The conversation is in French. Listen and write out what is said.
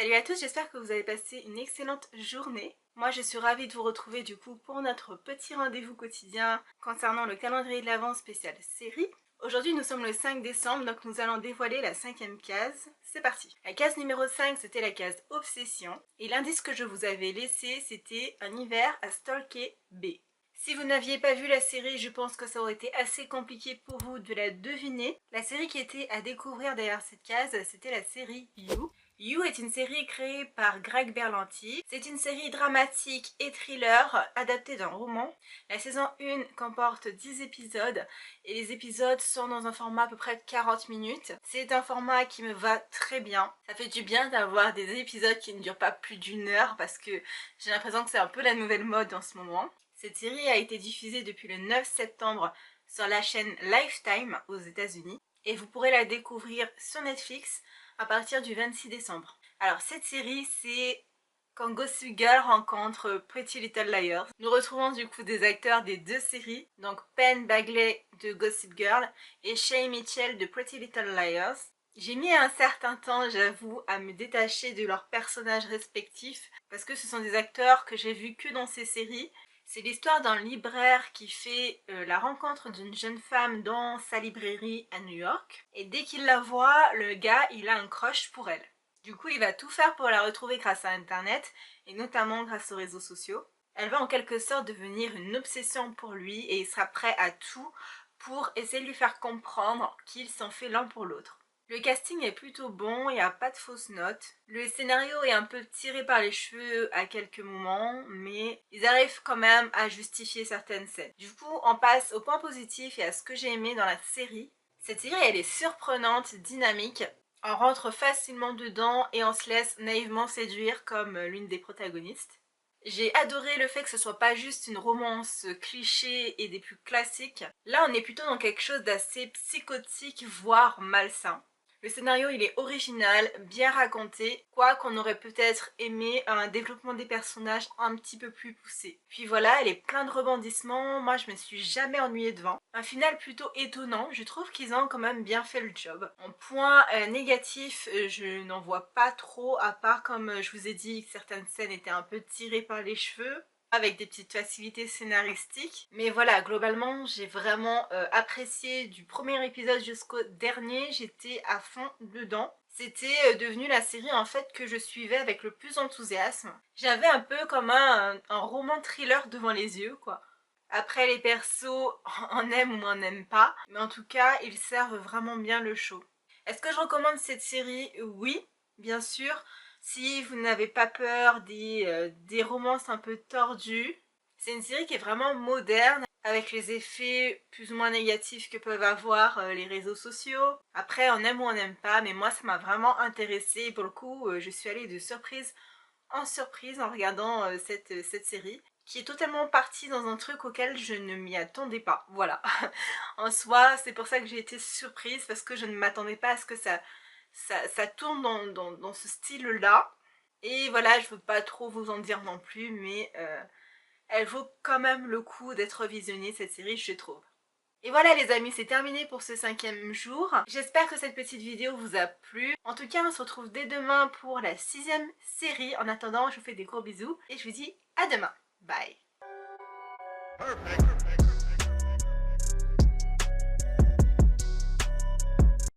Salut à tous, j'espère que vous avez passé une excellente journée. Moi je suis ravie de vous retrouver du coup pour notre petit rendez-vous quotidien concernant le calendrier de l'Avent spécial série. Aujourd'hui nous sommes le 5 décembre, donc nous allons dévoiler la 5e case. C'est parti. La case numéro 5 c'était la case Obsession et l'indice que je vous avais laissé c'était un hiver à stalker B. Si vous n'aviez pas vu la série, je pense que ça aurait été assez compliqué pour vous de la deviner. La série qui était à découvrir derrière cette case, c'était la série You. You est une série créée par Greg Berlanti. C'est une série dramatique et thriller adaptée d'un roman. La saison 1 comporte 10 épisodes et les épisodes sont dans un format à peu près de 40 minutes. C'est un format qui me va très bien. Ça fait du bien d'avoir des épisodes qui ne durent pas plus d'une heure parce que j'ai l'impression que c'est un peu la nouvelle mode en ce moment. Cette série a été diffusée depuis le 9 septembre sur la chaîne Lifetime aux États-Unis et vous pourrez la découvrir sur Netflix à partir du 26 décembre. Alors cette série c'est quand Gossip Girl rencontre Pretty Little Liars. Nous retrouvons du coup des acteurs des deux séries, donc Penn Badgley de Gossip Girl et Shay Mitchell de Pretty Little Liars. J'ai mis un certain temps, j'avoue, à me détacher de leurs personnages respectifs parce que ce sont des acteurs que j'ai vus que dans ces séries. C'est l'histoire d'un libraire qui fait la rencontre d'une jeune femme dans sa librairie à New York. Et dès qu'il la voit, le gars, il a un crush pour elle. Du coup, il va tout faire pour la retrouver grâce à Internet, et notamment grâce aux réseaux sociaux. Elle va en quelque sorte devenir une obsession pour lui, et il sera prêt à tout pour essayer de lui faire comprendre qu'ils sont faits l'un pour l'autre. Le casting est plutôt bon, il n'y a pas de fausses notes. Le scénario est un peu tiré par les cheveux à quelques moments, mais ils arrivent quand même à justifier certaines scènes. Du coup, on passe au point positif et à ce que j'ai aimé dans la série. Cette série, elle est surprenante, dynamique. On rentre facilement dedans et on se laisse naïvement séduire comme l'une des protagonistes. J'ai adoré le fait que ce soit pas juste une romance cliché et des plus classiques. Là, on est plutôt dans quelque chose d'assez psychotique, voire malsain. Le scénario il est original, bien raconté, quoi qu'on aurait peut-être aimé un développement des personnages un petit peu plus poussé. Puis voilà, elle est plein de rebondissements, moi je me suis jamais ennuyée devant. Un final plutôt étonnant, je trouve qu'ils ont quand même bien fait le job. En point négatif, je n'en vois pas trop, à part comme je vous ai dit que certaines scènes étaient un peu tirées par les cheveux avec des petites facilités scénaristiques. Mais voilà, globalement, j'ai vraiment apprécié du premier épisode jusqu'au dernier, j'étais à fond dedans. C'était devenu la série en fait que je suivais avec le plus d'enthousiasme. J'avais un peu comme un roman thriller devant les yeux, quoi. Après les persos, on aime ou on n'aime pas, mais en tout cas, ils servent vraiment bien le show. Est-ce que je recommande cette série? Oui, bien sûr. Si vous n'avez pas peur des romances un peu tordues, c'est une série qui est vraiment moderne avec les effets plus ou moins négatifs que peuvent avoir les réseaux sociaux. Après, on aime ou on n'aime pas, mais moi ça m'a vraiment intéressée et pour le coup, je suis allée de surprise en surprise en regardant cette série qui est totalement partie dans un truc auquel je ne m'y attendais pas. Voilà. En soi, c'est pour ça que j'ai été surprise parce que je ne m'attendais pas à ce que ça tourne dans ce style-là. Et voilà, je veux pas trop vous en dire non plus, mais elle vaut quand même le coup d'être visionnée cette série, je trouve. Et voilà les amis, c'est terminé pour ce 5e jour. J'espère que cette petite vidéo vous a plu. En tout cas, on se retrouve dès demain pour la 6e série. En attendant, je vous fais des gros bisous et je vous dis à demain. Bye. Perfect.